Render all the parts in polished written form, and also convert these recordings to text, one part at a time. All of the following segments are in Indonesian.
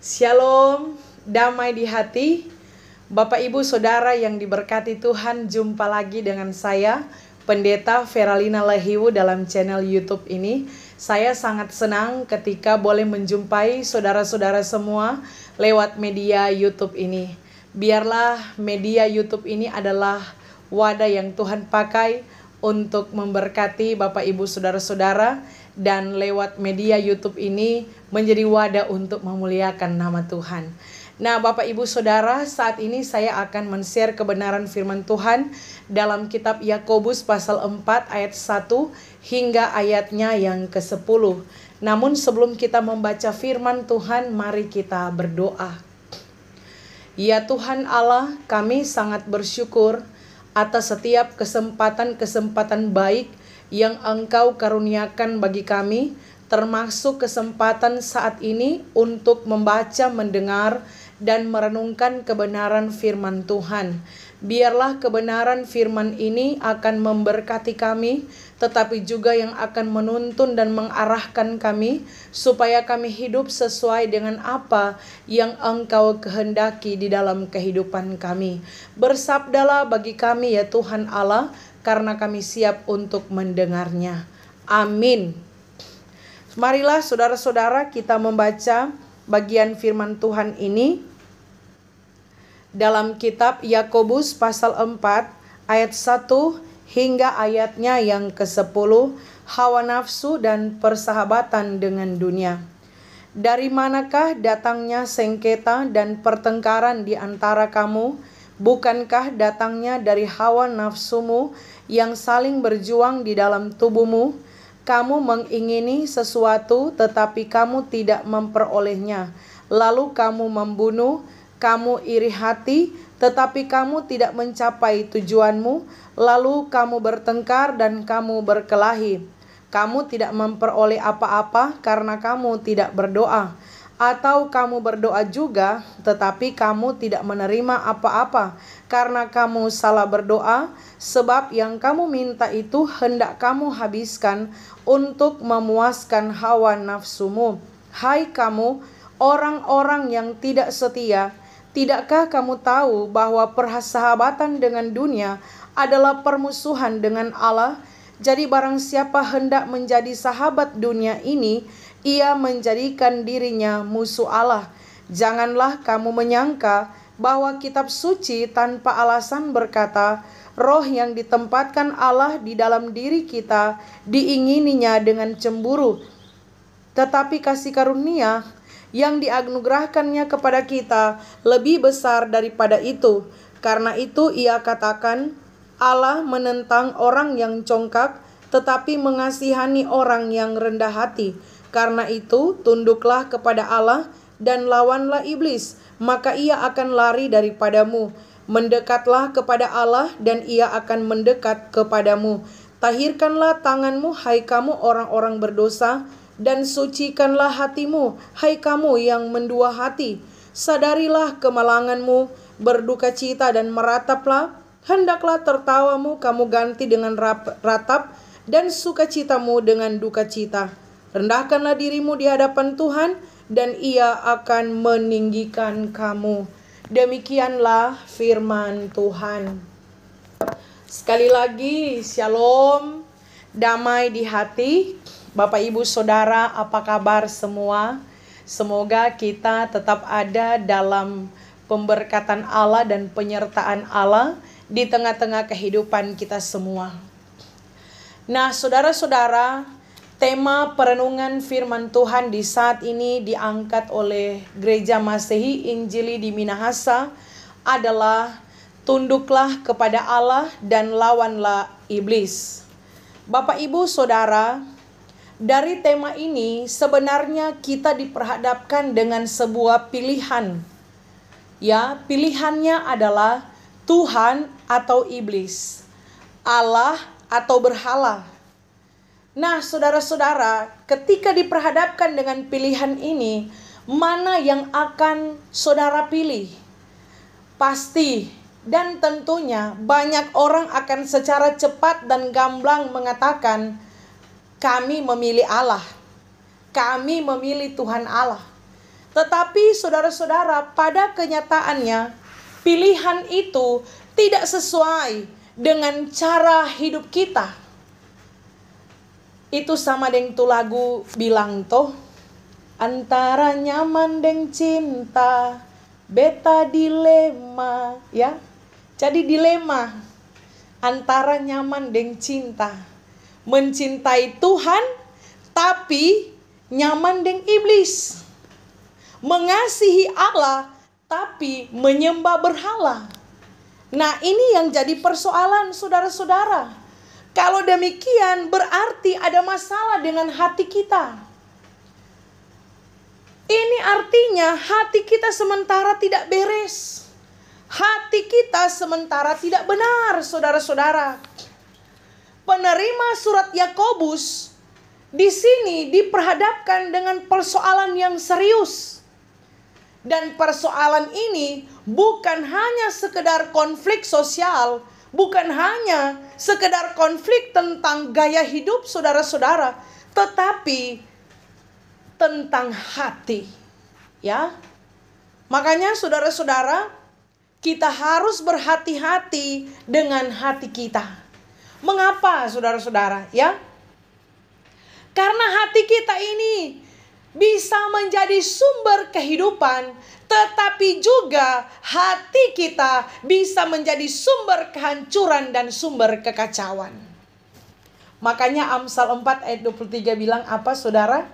Shalom, damai di hati. Bapak Ibu Saudara yang diberkati Tuhan, jumpa lagi dengan saya, Pendeta Veralina Lahiwu dalam channel YouTube ini. Saya sangat senang ketika boleh menjumpai saudara-saudara semua lewat media YouTube ini. Biarlah media YouTube ini adalah wadah yang Tuhan pakai untuk memberkati Bapak Ibu Saudara-saudara, dan lewat media YouTube ini menjadi wadah untuk memuliakan nama Tuhan. Nah, Bapak Ibu Saudara, saat ini saya akan men-share kebenaran firman Tuhan dalam kitab Yakobus pasal 4 ayat 1 hingga ayatnya yang ke-10. Namun sebelum kita membaca firman Tuhan, mari kita berdoa. Ya Tuhan Allah, kami sangat bersyukur atas setiap kesempatan-kesempatan baik yang Engkau karuniakan bagi kami, termasuk kesempatan saat ini untuk membaca, mendengar, dan merenungkan kebenaran firman Tuhan. Biarlah kebenaran firman ini akan memberkati kami, tetapi juga yang akan menuntun dan mengarahkan kami, supaya kami hidup sesuai dengan apa yang Engkau kehendaki di dalam kehidupan kami. Bersabdalah bagi kami ya Tuhan Allah, karena kami siap untuk mendengarnya. Amin. Marilah saudara-saudara kita membaca bagian firman Tuhan ini dalam kitab Yakobus pasal 4 ayat 1 hingga ayatnya yang ke-10, hawa nafsu dan persahabatan dengan dunia. Dari manakah datangnya sengketa dan pertengkaran di antara kamu? Bukankah datangnya dari hawa nafsumu yang saling berjuang di dalam tubuhmu? Kamu mengingini sesuatu tetapi kamu tidak memperolehnya. Lalu kamu membunuh, kamu iri hati tetapi kamu tidak mencapai tujuanmu. Lalu kamu bertengkar dan kamu berkelahi. Kamu tidak memperoleh apa-apa karena kamu tidak berdoa. Atau kamu berdoa juga, tetapi kamu tidak menerima apa-apa karena kamu salah berdoa, sebab yang kamu minta itu hendak kamu habiskan untuk memuaskan hawa nafsumu. Hai kamu, orang-orang yang tidak setia, tidakkah kamu tahu bahwa persahabatan dengan dunia adalah permusuhan dengan Allah? Jadi barang siapa hendak menjadi sahabat dunia ini, ia menjadikan dirinya musuh Allah. Janganlah kamu menyangka bahwa kitab suci tanpa alasan berkata, roh yang ditempatkan Allah di dalam diri kita diingininya dengan cemburu. Tetapi kasih karunia yang dianugerahkannya kepada kita lebih besar daripada itu. Karena itu ia katakan, Allah menentang orang yang congkak, tetapi mengasihani orang yang rendah hati. Karena itu tunduklah kepada Allah dan lawanlah iblis, maka ia akan lari daripadamu. Mendekatlah kepada Allah dan ia akan mendekat kepadamu. Tahirkanlah tanganmu, hai kamu orang-orang berdosa, dan sucikanlah hatimu, hai kamu yang mendua hati. Sadarilah kemalanganmu, berduka cita dan merataplah. Hendaklah tertawamu kamu ganti dengan ratap, dan sukacitamu dengan duka cita. Rendahkanlah dirimu di hadapan Tuhan, dan ia akan meninggikan kamu. Demikianlah firman Tuhan. Sekali lagi, shalom, damai di hati. Bapak Ibu Saudara, apa kabar semua? Semoga kita tetap ada dalam pemberkatan Allah dan penyertaan Allah di tengah-tengah kehidupan kita semua. Nah, saudara-saudara, tema perenungan firman Tuhan di saat ini diangkat oleh Gereja Masehi Injili di Minahasa adalah tunduklah kepada Allah dan lawanlah iblis. Bapak Ibu Saudara, dari tema ini sebenarnya kita diperhadapkan dengan sebuah pilihan. Ya, pilihannya adalah Tuhan atau iblis, Allah atau berhala. Nah, saudara-saudara, ketika diperhadapkan dengan pilihan ini, mana yang akan saudara pilih? Pasti dan tentunya banyak orang akan secara cepat dan gamblang mengatakan, kami memilih Allah, kami memilih Tuhan Allah. Tetapi saudara-saudara, pada kenyataannya pilihan itu tidak sesuai dengan cara hidup kita. Itu sama dengan tuh lagu bilang toh, antara nyaman dan cinta, beta dilema, ya. Jadi dilema antara nyaman dan cinta. Mencintai Tuhan tapi nyaman dengan iblis. Mengasihi Allah tapi menyembah berhala. Nah, ini yang jadi persoalan saudara-saudara. Kalau demikian berarti ada masalah dengan hati kita. Ini artinya hati kita sementara tidak beres. Hati kita sementara tidak benar, saudara-saudara. Penerima surat Yakobus di sini diperhadapkan dengan persoalan yang serius. Dan persoalan ini bukan hanya sekedar konflik sosial, bukan hanya sekedar konflik tentang gaya hidup saudara-saudara, tetapi tentang hati. Ya. Makanya saudara-saudara, kita harus berhati-hati dengan hati kita. Mengapa saudara-saudara? Ya. Karena hati kita ini bisa menjadi sumber kehidupan, tetapi juga hati kita bisa menjadi sumber kehancuran dan sumber kekacauan. Makanya Amsal 4 ayat 23 bilang apa saudara?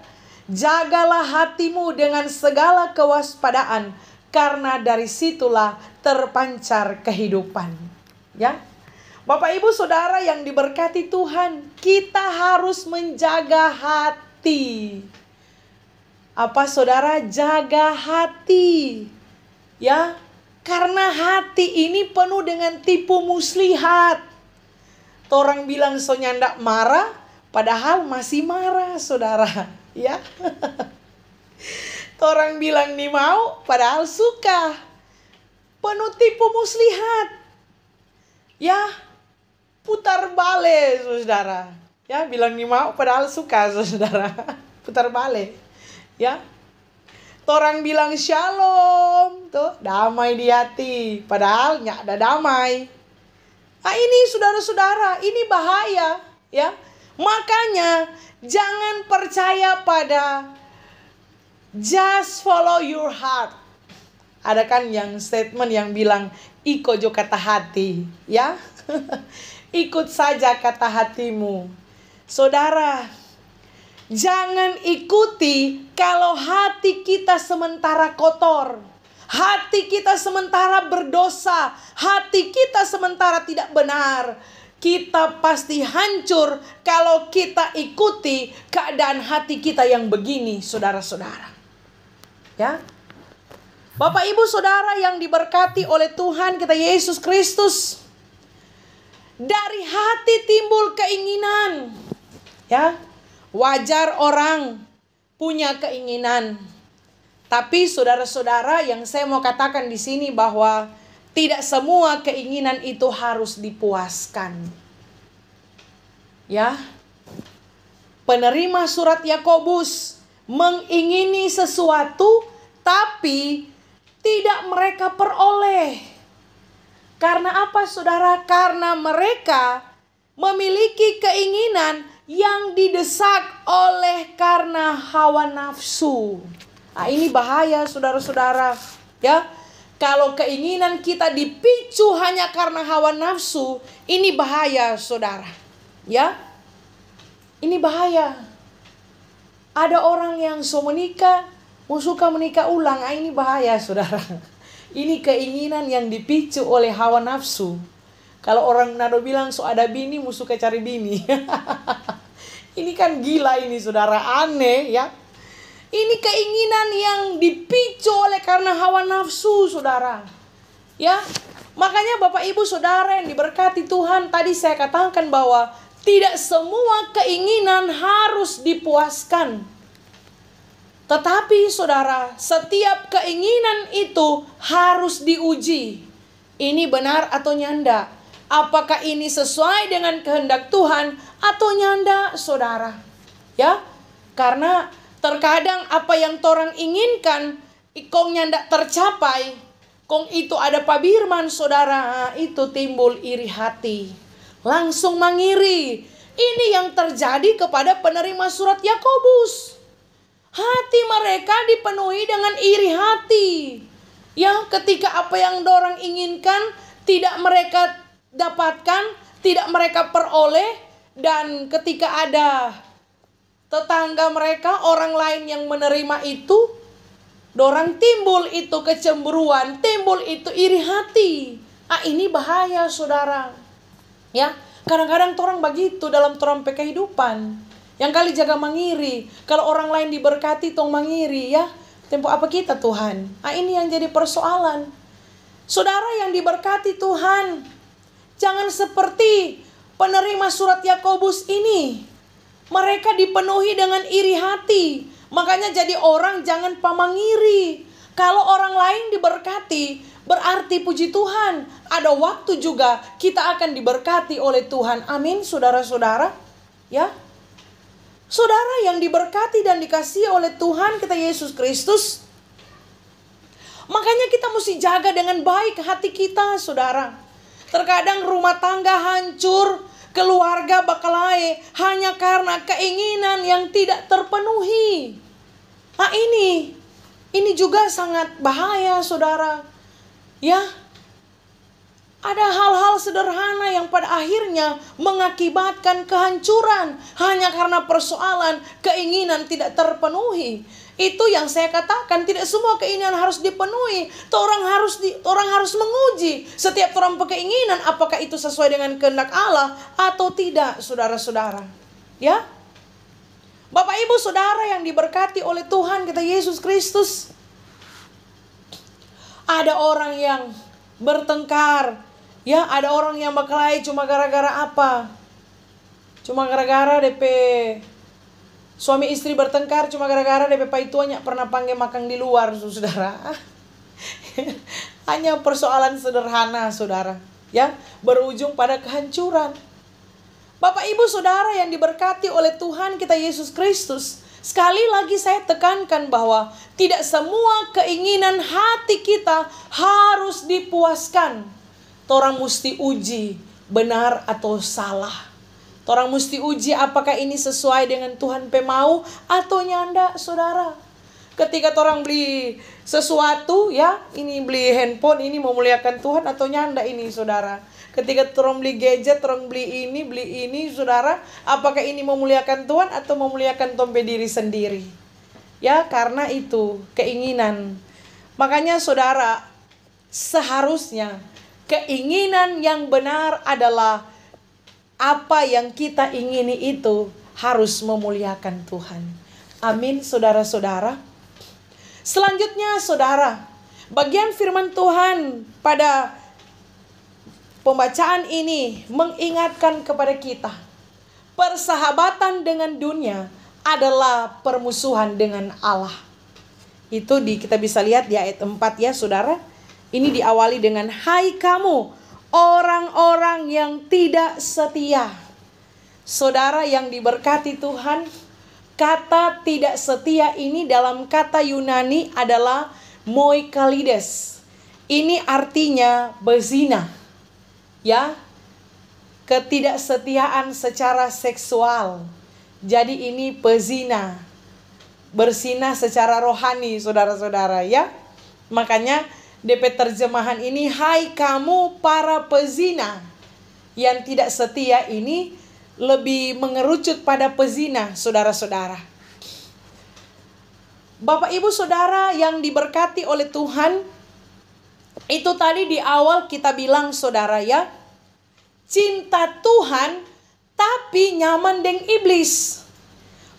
Jagalah hatimu dengan segala kewaspadaan, karena dari situlah terpancar kehidupan. Ya, Bapak Ibu Saudara yang diberkati Tuhan, kita harus menjaga hati. Apa saudara? Jaga hati. Ya, karena hati ini penuh dengan tipu muslihat. Orang bilang so nyandak marah, padahal masih marah saudara. Ya. Orang bilang nih mau, padahal suka. Penuh tipu muslihat. Ya, putar balik saudara. Ya, bilang nih mau, padahal suka saudara. Putar balik. Ya, orang bilang shalom, tuh damai di hati, padahal nggak ada damai. Nah ini saudara-saudara, ini bahaya, ya. Makanya jangan percaya pada just follow your heart. Ada kan yang statement yang bilang iko jo kata hati, ya. Ikut saja kata hatimu, saudara. Jangan ikuti kalau hati kita sementara kotor, hati kita sementara berdosa, hati kita sementara tidak benar. Kita pasti hancur kalau kita ikuti keadaan hati kita yang begini, saudara-saudara. Ya, Bapak Ibu Saudara yang diberkati oleh Tuhan kita Yesus Kristus, dari hati timbul keinginan. Ya. Wajar orang punya keinginan. Tapi saudara-saudara, yang saya mau katakan di sini bahwa tidak semua keinginan itu harus dipuaskan. Ya. Penerima surat Yakobus mengingini sesuatu tapi tidak mereka peroleh. Karena apa saudara? Karena mereka memiliki keinginan yang didesak oleh karena hawa nafsu. Nah, ini bahaya saudara-saudara. Ya, kalau keinginan kita dipicu hanya karena hawa nafsu, ini bahaya saudara. Ya, ini bahaya. Ada orang yang so menikah, mau suka menikah ulang. Nah, ini bahaya saudara. Ini keinginan yang dipicu oleh hawa nafsu. Kalau orang Manado bilang so ada bini, mau suka cari bini. Ini kan gila ini saudara, aneh ya. Ini keinginan yang dipicu oleh karena hawa nafsu saudara. Ya, makanya Bapak Ibu Saudara yang diberkati Tuhan, tadi saya katakan bahwa tidak semua keinginan harus dipuaskan. Tetapi saudara, setiap keinginan itu harus diuji. Ini benar atau nyanda? Apakah ini sesuai dengan kehendak Tuhan atau nyanda, saudara? Ya, karena terkadang apa yang orang inginkan ikongnya ndak tercapai, kong itu ada pabirman saudara, itu timbul iri hati, langsung mengiri. Ini yang terjadi kepada penerima surat Yakobus. Hati mereka dipenuhi dengan iri hati. Ya, ketika apa yang dorang inginkan tidak mereka dapatkan, tidak mereka peroleh, dan ketika ada tetangga mereka, orang lain yang menerima itu, dorang timbul itu kecemburuan, timbul itu iri hati. Ini bahaya saudara. Ya, kadang-kadang orang begitu dalam torang kehidupan. Yang kali jaga mengiri. Kalau orang lain diberkati tong mengiri ya. Tempo apa kita Tuhan? Ini yang jadi persoalan. Saudara yang diberkati Tuhan, jangan seperti penerima surat Yakobus ini. Mereka dipenuhi dengan iri hati. Makanya jadi orang jangan pamangiri. Kalau orang lain diberkati, berarti puji Tuhan, ada waktu juga kita akan diberkati oleh Tuhan. Amin, saudara-saudara. Ya, saudara yang diberkati dan dikasihi oleh Tuhan kita Yesus Kristus. Makanya kita mesti jaga dengan baik hati kita, saudara. Terkadang rumah tangga hancur, keluarga bakalae hanya karena keinginan yang tidak terpenuhi. Ini juga sangat bahaya, saudara. Ya, ada hal-hal sederhana yang pada akhirnya mengakibatkan kehancuran hanya karena persoalan keinginan tidak terpenuhi. Itu yang saya katakan, tidak semua keinginan harus dipenuhi. Orang harus menguji setiap orang keinginan apakah itu sesuai dengan kehendak Allah atau tidak, saudara-saudara. Ya, Bapak Ibu Saudara yang diberkati oleh Tuhan kita Yesus Kristus. Ada orang yang bertengkar, ya, ada orang yang berkelahi cuma gara-gara apa? Cuma gara-gara DP suami istri bertengkar cuma gara-gara DP paituanya pernah panggil makan di luar, saudara. Hanya persoalan sederhana, saudara, ya, berujung pada kehancuran. Bapak Ibu Saudara yang diberkati oleh Tuhan kita Yesus Kristus, sekali lagi saya tekankan bahwa tidak semua keinginan hati kita harus dipuaskan. Torang mesti uji benar atau salah. Torang mesti uji apakah ini sesuai dengan Tuhan pemau atau nyanda, saudara. Ketika torang beli sesuatu, ya, ini beli handphone, ini memuliakan Tuhan atau nyanda ini, saudara. Ketika torang beli gadget, torang beli ini, saudara, apakah ini memuliakan Tuhan atau memuliakan tombe diri sendiri? Ya, karena itu keinginan. Makanya saudara, seharusnya keinginan yang benar adalah apa yang kita ingini itu harus memuliakan Tuhan. Amin, saudara-saudara. Selanjutnya, saudara, bagian firman Tuhan pada pembacaan ini mengingatkan kepada kita, persahabatan dengan dunia adalah permusuhan dengan Allah. Itu kita bisa lihat di ayat 4 ya, saudara. Ini diawali dengan, hai kamu orang-orang yang tidak setia. Saudara yang diberkati Tuhan, kata tidak setia ini dalam kata Yunani adalah moikalides. Ini artinya berzina. Ya, ketidaksetiaan secara seksual. Jadi ini pezina, berzina secara rohani, saudara-saudara, ya. Makanya DP terjemahan ini, hai kamu para pezina yang tidak setia, ini lebih mengerucut pada pezina, saudara-saudara. Bapak Ibu Saudara yang diberkati oleh Tuhan, itu tadi di awal kita bilang, saudara, ya, cinta Tuhan tapi nyaman deng iblis.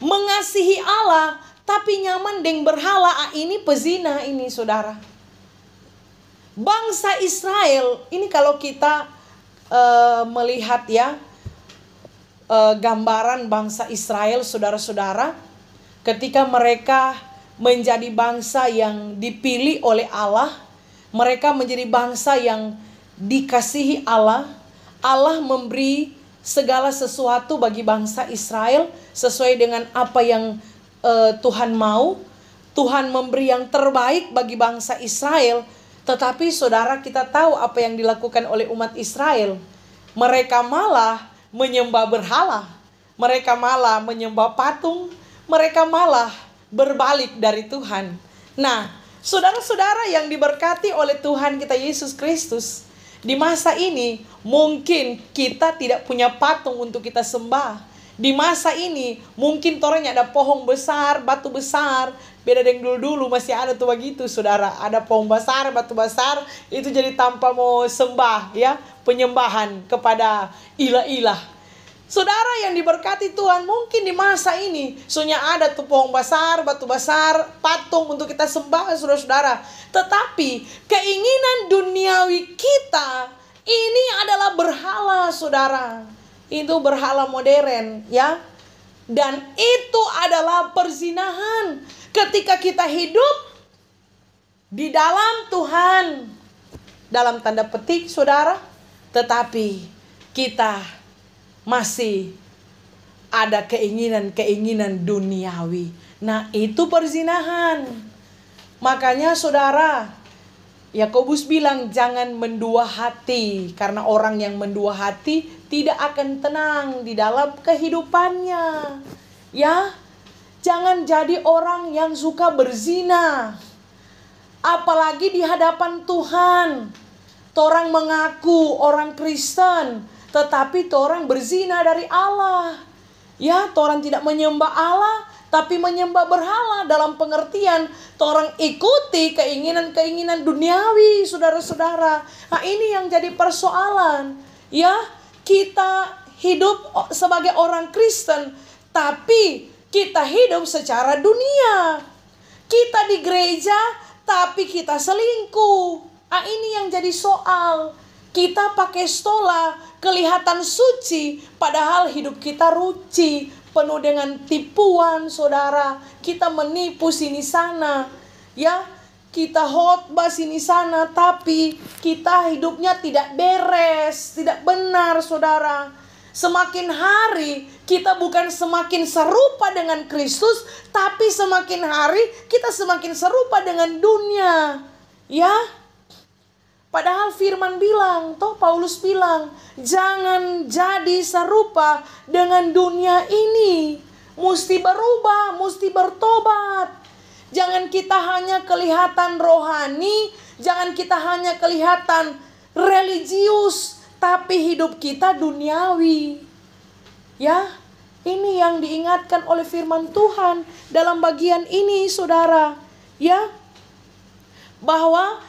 Mengasihi Allah tapi nyaman deng berhala. Ini pezina ini, saudara. Bangsa Israel ini kalau kita melihat ya, gambaran bangsa Israel, saudara-saudara, ketika mereka menjadi bangsa yang dipilih oleh Allah, mereka menjadi bangsa yang dikasihi Allah. Allah memberi segala sesuatu bagi bangsa Israel sesuai dengan apa yang Tuhan mau. Tuhan memberi yang terbaik bagi bangsa Israel. Tetapi saudara, kita tahu apa yang dilakukan oleh umat Israel. Mereka malah menyembah berhala. Mereka malah menyembah patung. Mereka malah berbalik dari Tuhan. Nah, saudara-saudara yang diberkati oleh Tuhan kita Yesus Kristus, di masa ini mungkin kita tidak punya patung untuk kita sembah. Di masa ini mungkin torenya ada pohon besar, batu besar. Beda dengan dulu-dulu masih ada tuh begitu saudara. Ada pohon besar, batu besar. Itu jadi tanpa mau sembah ya. Penyembahan kepada ilah-ilah. Saudara yang diberkati Tuhan, mungkin di masa ini soalnya ada tuh pohon besar, batu besar, patung untuk kita sembah saudara-saudara. Tetapi keinginan duniawi kita ini adalah berhala saudara. Itu berhala modern ya. Dan itu adalah perzinahan. Ketika kita hidup di dalam Tuhan, dalam tanda petik saudara, tetapi kita masih ada keinginan-keinginan duniawi. Nah, itu perzinahan. Makanya saudara, Yakobus bilang jangan mendua hati, karena orang yang mendua hati tidak akan tenang di dalam kehidupannya. Ya, jangan jadi orang yang suka berzina. Apalagi di hadapan Tuhan. Torang mengaku orang Kristen, tetapi torang berzina dari Allah. Ya, torang tidak menyembah Allah, tapi menyembah berhala dalam pengertian torang ikuti keinginan-keinginan duniawi, saudara-saudara. Nah, ini yang jadi persoalan. Ya, kita hidup sebagai orang Kristen, tapi kita hidup secara dunia. Kita di gereja, tapi kita selingkuh. Nah, ini yang jadi soal. Kita pakai stola, kelihatan suci, padahal hidup kita ruci, penuh dengan tipuan, saudara. Kita menipu sini sana, ya. Kita khotbah sini sana, tapi kita hidupnya tidak beres, tidak benar, saudara. Semakin hari kita bukan semakin serupa dengan Kristus, tapi semakin hari kita semakin serupa dengan dunia, ya. Padahal firman bilang, Paulus bilang, jangan jadi serupa dengan dunia ini. Mesti berubah, mesti bertobat. Jangan kita hanya kelihatan rohani, jangan kita hanya kelihatan religius, tapi hidup kita duniawi. Ya, ini yang diingatkan oleh firman Tuhan dalam bagian ini, saudara. Ya, bahwa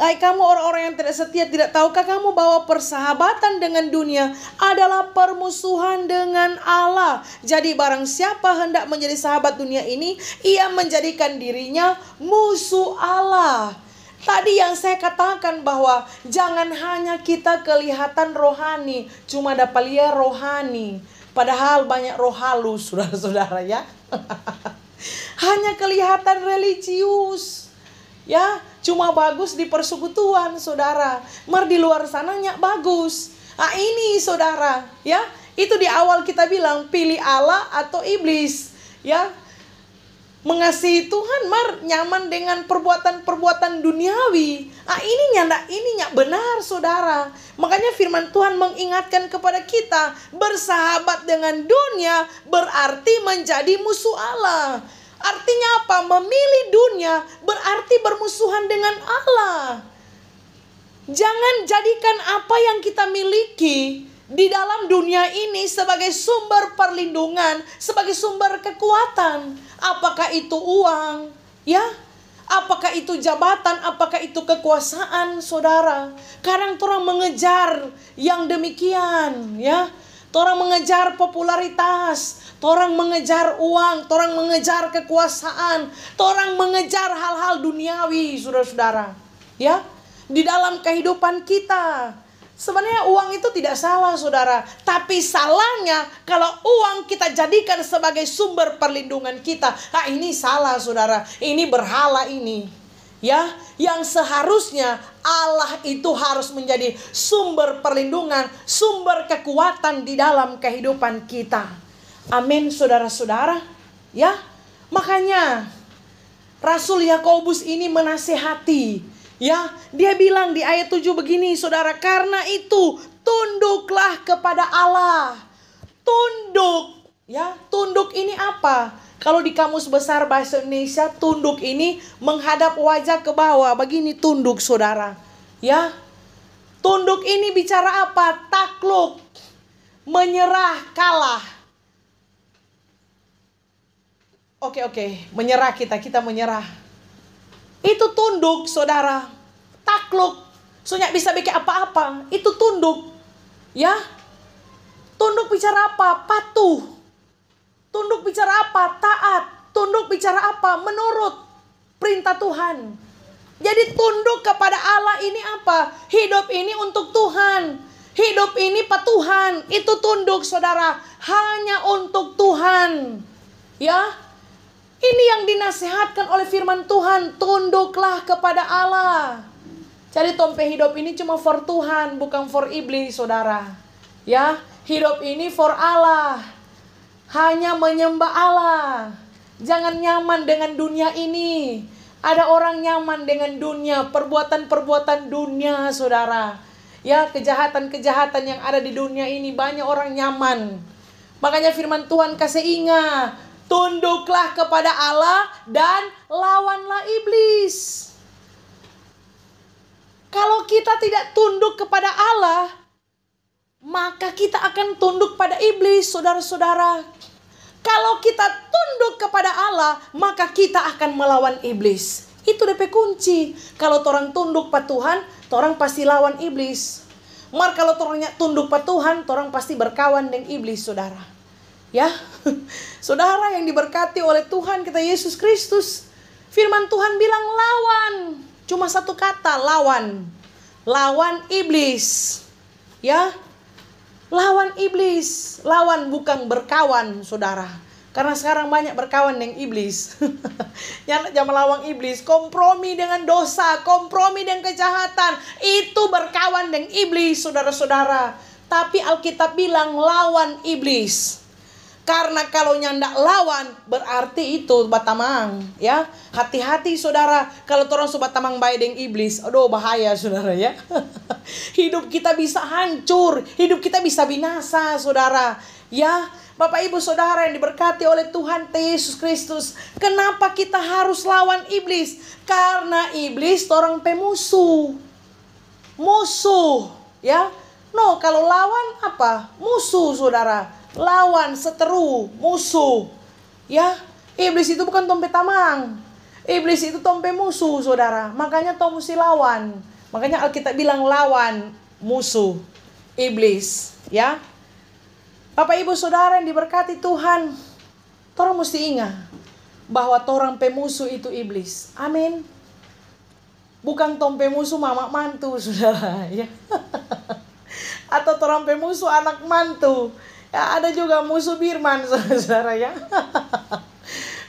kamu orang-orang yang tidak setia, tidak tahukah kamu bahwa persahabatan dengan dunia adalah permusuhan dengan Allah? Jadi barang siapa hendak menjadi sahabat dunia ini, ia menjadikan dirinya musuh Allah. Tadi yang saya katakan bahwa jangan hanya kita kelihatan rohani, cuma dapat lihat rohani, padahal banyak roh halus, saudara-saudara ya. Hanya kelihatan religius. Ya, cuma bagus di persekutuan, saudara. Mar di luar sananya bagus. Nah, ini saudara, ya. Itu di awal kita bilang pilih Allah atau iblis, ya. Mengasihi Tuhan, mar nyaman dengan perbuatan-perbuatan duniawi. Nah, ini benar, saudara. Makanya firman Tuhan mengingatkan kepada kita, bersahabat dengan dunia berarti menjadi musuh Allah. Artinya apa? Memilih dunia berarti bermusuhan dengan Allah. Jangan jadikan apa yang kita miliki di dalam dunia ini sebagai sumber perlindungan, sebagai sumber kekuatan. Apakah itu uang? Ya? Apakah itu jabatan? Apakah itu kekuasaan, saudara? Kadang orang mengejar yang demikian, ya. Orang mengejar popularitas, orang mengejar uang, orang mengejar kekuasaan, orang mengejar hal-hal duniawi, saudara-saudara. Ya, di dalam kehidupan kita. Sebenarnya uang itu tidak salah, saudara. Tapi salahnya kalau uang kita jadikan sebagai sumber perlindungan kita. Nah, ini salah, saudara. Ini berhala ini. Ya, yang seharusnya Allah itu harus menjadi sumber perlindungan, sumber kekuatan di dalam kehidupan kita. Amin, saudara-saudara. Ya, makanya Rasul Yakobus ini menasehati, ya, dia bilang di ayat 7 begini, saudara, karena itu tunduklah kepada Allah. Tunduk, ya, tunduk ini apa? Kalau di Kamus Besar Bahasa Indonesia, tunduk ini menghadap wajah ke bawah, begini tunduk, saudara. Ya, tunduk ini bicara apa? Takluk, menyerah, kalah. Oke, menyerah kita menyerah. Itu tunduk, saudara. Takluk. Soalnya bisa bikin apa-apa. Itu tunduk. Ya. Tunduk bicara apa? Patuh. Tunduk bicara apa? Taat. Tunduk bicara apa? Menurut perintah Tuhan. Jadi tunduk kepada Allah ini apa? Hidup ini untuk Tuhan. Hidup ini patuhan. Itu tunduk, saudara. Hanya untuk Tuhan. Ya. Ini yang dinasihatkan oleh firman Tuhan. Tunduklah kepada Allah. Jadi tompe hidup ini cuma for Tuhan, bukan for iblis, saudara. Ya, hidup ini for Allah. Hanya menyembah Allah. Jangan nyaman dengan dunia ini. Ada orang nyaman dengan dunia, perbuatan-perbuatan dunia, saudara. Ya, kejahatan-kejahatan yang ada di dunia ini, banyak orang nyaman. Makanya firman Tuhan kasih ingat, tunduklah kepada Allah dan lawanlah iblis. Kalau kita tidak tunduk kepada Allah, maka kita akan tunduk pada iblis, saudara-saudara. Kalau kita tunduk kepada Allah, maka kita akan melawan iblis. Itu DP kunci. Kalau orang tunduk pada Tuhan, orang pasti lawan iblis. Mar kalau orangnya tunduk pada Tuhan, orang pasti berkawan dengan iblis, saudara. Ya, saudara yang diberkati oleh Tuhan kita Yesus Kristus. Firman Tuhan bilang lawan. Cuma satu kata, lawan. Lawan iblis. Ya, lawan iblis. Lawan bukan berkawan, saudara. Karena sekarang banyak berkawan dengan iblis. Yang jangan melawan iblis. Kompromi dengan dosa. Kompromi dengan kejahatan. Itu berkawan dengan iblis, saudara-saudara. Tapi Alkitab bilang lawan iblis. Karena kalau nyandak lawan berarti itu batamang, ya. Hati-hati, saudara, kalau orang sobat tamang baik dengan iblis. Aduh, bahaya, saudara, ya. Hidup kita bisa hancur, hidup kita bisa binasa, saudara. Ya, Bapak Ibu Saudara yang diberkati oleh Tuhan Yesus Kristus. Kenapa kita harus lawan iblis? Karena iblis orang pemusuh. Musuh, ya. No, kalau lawan apa? Musuh, saudara. Lawan, seteru, musuh. Ya, iblis itu bukan tompe tamang. Iblis itu tompe musuh, saudara. Makanya tom mesti lawan. Makanya Alkitab bilang lawan musuh iblis, ya. Bapak Ibu Saudara yang diberkati Tuhan, orang mesti ingat bahwa orang pemusuh itu iblis. Amin. Bukan tompe musuh mama mantu, saudara, ya. Atau orang pemusuh anak mantu. Ya, ada juga musuh Birman, saudara, ya.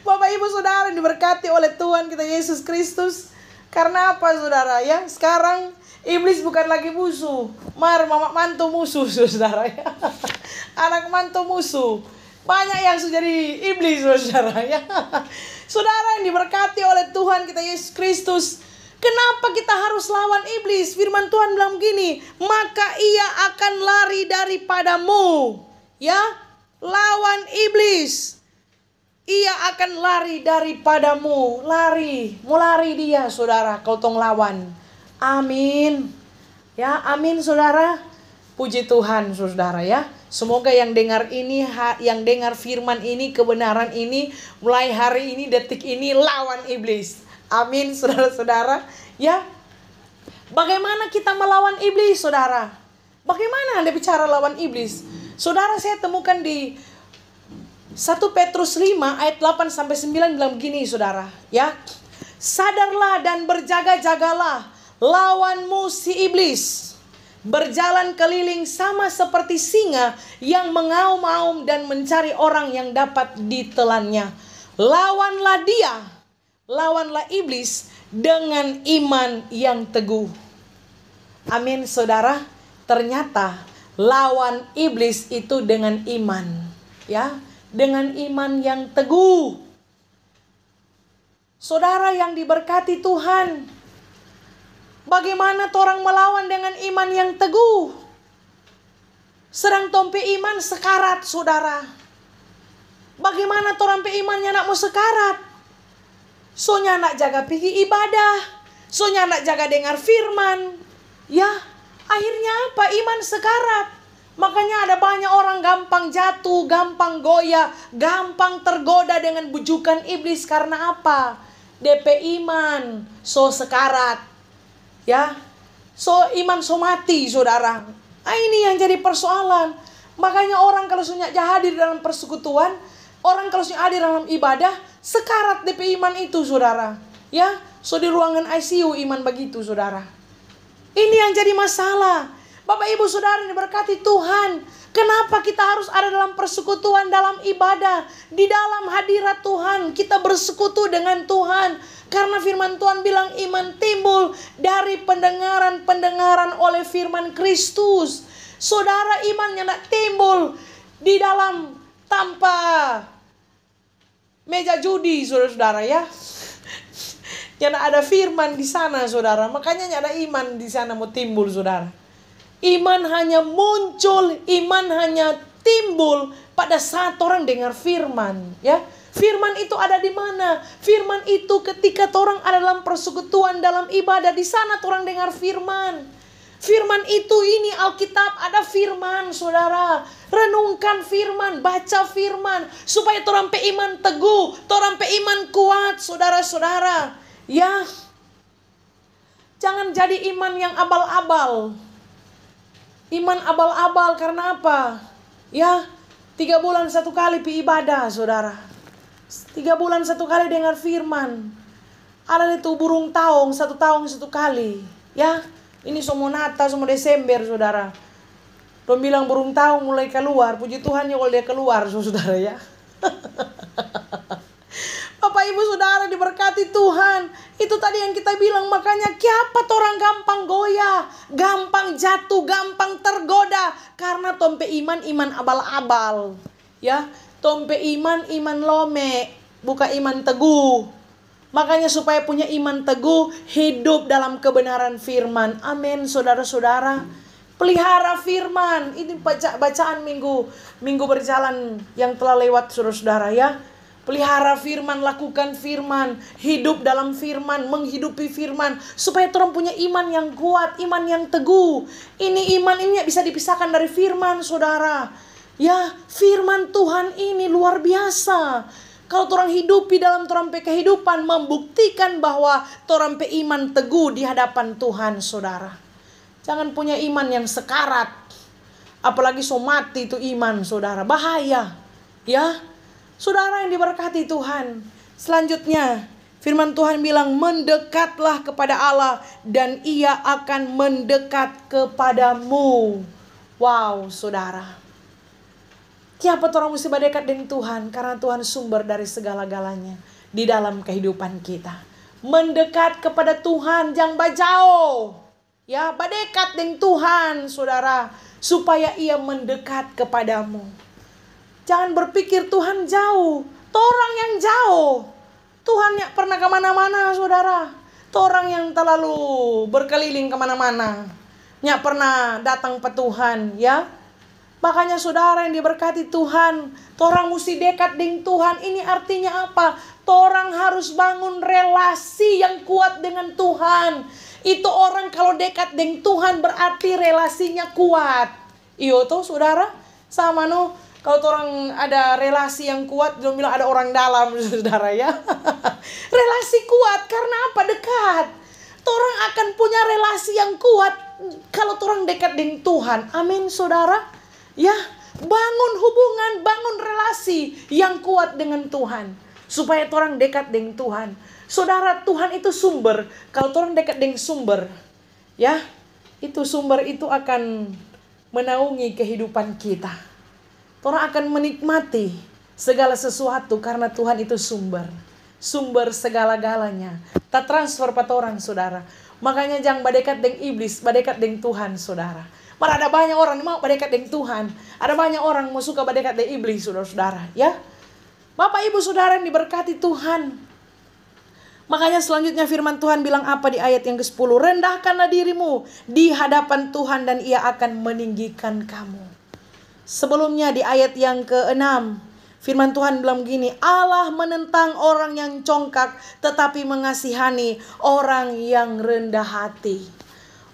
Bapak Ibu Saudara yang diberkati oleh Tuhan kita Yesus Kristus. Karena apa, saudara, ya? Sekarang iblis bukan lagi musuh. Mama mantu musuh, saudara, ya. Anak mantu musuh. Banyak yang sudah jadi iblis, saudara, ya. Saudara yang diberkati oleh Tuhan kita Yesus Kristus. Kenapa kita harus lawan iblis? Firman Tuhan bilang begini, maka ia akan lari daripadamu. Ya, lawan iblis. Ia akan lari daripadamu. Lari, mau lari dia, saudara, kau tong lawan. Amin. Ya, amin, saudara. Puji Tuhan, saudara, ya. Semoga yang dengar ini, yang dengar firman ini, kebenaran ini, mulai hari ini, detik ini, lawan iblis. Amin, saudara-saudara. Ya, bagaimana kita melawan iblis, saudara? Bagaimana Anda bicara lawan iblis? Saudara, saya temukan di 1 Petrus 5 ayat 8-9 bilang begini, saudara, ya. Sadarlah dan berjaga-jagalah, lawanmu si iblis berjalan keliling sama seperti singa yang mengaum-aum dan mencari orang yang dapat ditelannya. Lawanlah dia, lawanlah iblis dengan iman yang teguh. Amin, saudara. Ternyata lawan iblis itu dengan iman, ya, dengan iman yang teguh. Saudara yang diberkati Tuhan, bagaimana torang melawan dengan iman yang teguh? Sedang tompe iman sekarat, saudara. Bagaimana torang pe imannya nak mau sekarat? Sonya nak jaga pergi ibadah, sonya nak jaga dengar firman. Ya, akhirnya apa? Iman sekarat. Makanya ada banyak orang gampang jatuh, gampang goyah, gampang tergoda dengan bujukan iblis. Karena apa? DP iman so sekarat. Ya, so iman so mati, saudara. Ini yang jadi persoalan. Makanya orang kalau sunya hadir dalam persekutuan, orang kalau sunya hadir dalam ibadah, sekarat DP iman itu, saudara. Ya, so di ruangan ICU iman begitu, saudara. Ini yang jadi masalah. Bapak Ibu Saudara yang diberkati Tuhan, kenapa kita harus ada dalam persekutuan, dalam ibadah, di dalam hadirat Tuhan? Kita bersekutu dengan Tuhan. Karena firman Tuhan bilang iman timbul dari pendengaran oleh firman Kristus. Saudara, imannya tidak timbul di dalam tanpa meja judi, saudara-saudara, ya. Yang ada firman di sana, saudara. Makanya ada iman di sana mau timbul, saudara. Iman hanya muncul, iman hanya timbul pada saat orang dengar firman, ya. Firman itu ada di mana? Firman itu ketika orang ada dalam persekutuan, dalam ibadah, di sana orang dengar firman. Firman itu ini Alkitab, ada firman, saudara. Renungkan firman, baca firman, supaya orang pe iman teguh, orang pe iman kuat, saudara-saudara. Ya, jangan jadi iman yang abal-abal. Iman abal-abal karena apa? Ya, 3 bulan 1 kali pi ibadah, saudara. 3 bulan 1 kali dengar firman. Ada itu burung taung 1 tahun 1 kali. Ya, ini semua Natal, semua Desember, saudara. Dong bilang burung taung mulai keluar. Puji Tuhan ya kalau dia keluar, saudara, ya. Bapak Ibu Saudara diberkati Tuhan. Itu tadi yang kita bilang. Makanya kenapa orang gampang goyah, gampang jatuh, gampang tergoda? Karena tompe iman abal-abal. Ya, tompe iman lome, bukan iman teguh. Makanya supaya punya iman teguh, hidup dalam kebenaran firman. Amin, saudara-saudara. Pelihara firman. Ini bacaan minggu berjalan yang telah lewat, saudara-saudara, ya. Pelihara firman, lakukan firman, hidup dalam firman, menghidupi firman, supaya orang punya iman yang kuat, iman yang teguh. Ini iman ini bisa dipisahkan dari firman, saudara. Ya, firman Tuhan ini luar biasa. Kalau orang hidupi dalam orang pe kehidupan, membuktikan bahwa orang pe iman teguh di hadapan Tuhan, saudara. Jangan punya iman yang sekarat, apalagi so mati itu iman, saudara. Bahaya, ya. Saudara yang diberkati Tuhan. Selanjutnya firman Tuhan bilang, mendekatlah kepada Allah dan Ia akan mendekat kepadamu. Wow, saudara. Kenapa orang mesti berdekat dengan Tuhan? Karena Tuhan sumber dari segala-galanya di dalam kehidupan kita. Mendekat kepada Tuhan, jangan bajau. Ya, berdekat dengan Tuhan, saudara, supaya Ia mendekat kepadamu. Jangan berpikir Tuhan jauh. Orang yang jauh. Tuhan yang pernah kemana-mana, saudara. Orang yang terlalu berkeliling kemana-mana. Yang pernah datang ke Tuhan, ya. Makanya saudara yang diberkati Tuhan, orang mesti dekat dengan Tuhan. Ini artinya apa? Orang harus bangun relasi yang kuat dengan Tuhan. Itu orang kalau dekat dengan Tuhan berarti relasinya kuat. Iyo tuh saudara, sama no. Kalau orang ada relasi yang kuat, dia bilang ada orang dalam, saudara, ya. Relasi kuat karena apa? Dekat. Orang akan punya relasi yang kuat kalau orang dekat dengan Tuhan. Amin, saudara. Ya, bangun hubungan, bangun relasi yang kuat dengan Tuhan. Supaya orang dekat dengan Tuhan. Saudara, Tuhan itu sumber. Kalau orang dekat dengan sumber, ya, itu sumber itu akan menaungi kehidupan kita. Orang akan menikmati segala sesuatu karena Tuhan itu sumber. Sumber segala-galanya. Tak transfer pada orang, saudara. Makanya jangan berdekat dengan iblis, berdekat dengan Tuhan, saudara. Malah ada banyak orang yang mau berdekat dengan Tuhan. Ada banyak orang yang suka berdekat dengan iblis, saudara-saudara. Ya, Bapak Ibu Saudara yang diberkati Tuhan. Makanya selanjutnya firman Tuhan bilang apa di ayat yang ke-10? Rendahkanlah dirimu di hadapan Tuhan dan Ia akan meninggikan kamu. Sebelumnya di ayat yang ke-6, firman Tuhan bilang begini, Allah menentang orang yang congkak tetapi mengasihani orang yang rendah hati.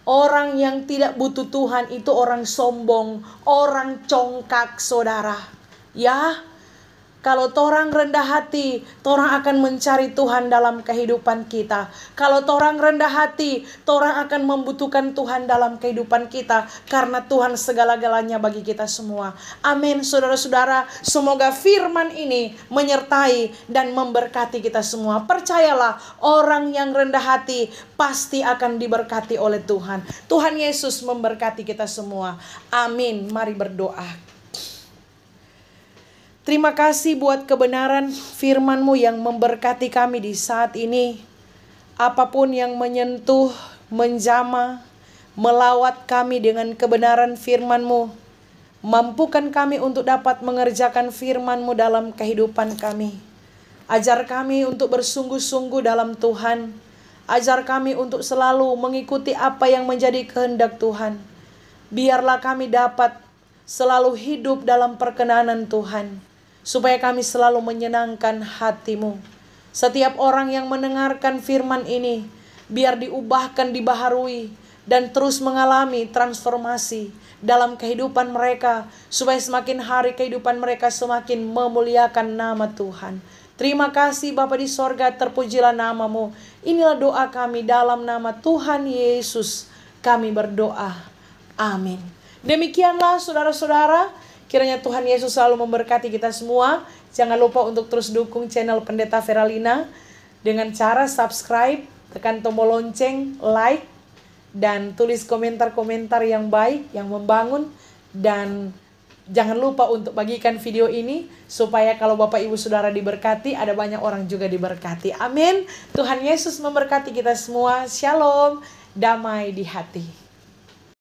Orang yang tidak butuh Tuhan itu orang sombong, orang congkak, saudara. Ya, kalau torang rendah hati, torang akan mencari Tuhan dalam kehidupan kita. Kalau torang rendah hati, torang akan membutuhkan Tuhan dalam kehidupan kita. Karena Tuhan segala-galanya bagi kita semua. Amin, saudara-saudara. Semoga firman ini menyertai dan memberkati kita semua. Percayalah, orang yang rendah hati pasti akan diberkati oleh Tuhan. Tuhan Yesus memberkati kita semua. Amin, mari berdoa. Terima kasih buat kebenaran firman-Mu yang memberkati kami di saat ini. Apapun yang menyentuh, menjamah, melawat kami dengan kebenaran firman-Mu, mampukan kami untuk dapat mengerjakan firman-Mu dalam kehidupan kami. Ajar kami untuk bersungguh-sungguh dalam Tuhan. Ajar kami untuk selalu mengikuti apa yang menjadi kehendak Tuhan. Biarlah kami dapat selalu hidup dalam perkenanan Tuhan, supaya kami selalu menyenangkan hati-Mu. Setiap orang yang mendengarkan firman ini, biar diubahkan, dibaharui, dan terus mengalami transformasi dalam kehidupan mereka, supaya semakin hari kehidupan mereka semakin memuliakan nama Tuhan. Terima kasih Bapa di sorga, terpujilah nama-Mu. Inilah doa kami dalam nama Tuhan Yesus. Kami berdoa. Amin. Demikianlah saudara-saudara. Kiranya Tuhan Yesus selalu memberkati kita semua. Jangan lupa untuk terus dukung channel Pendeta Veralina dengan cara subscribe, tekan tombol lonceng, like, dan tulis komentar-komentar yang baik, yang membangun. Dan jangan lupa untuk bagikan video ini supaya kalau Bapak Ibu Saudara diberkati, ada banyak orang juga diberkati. Amin. Tuhan Yesus memberkati kita semua. Shalom, damai di hati.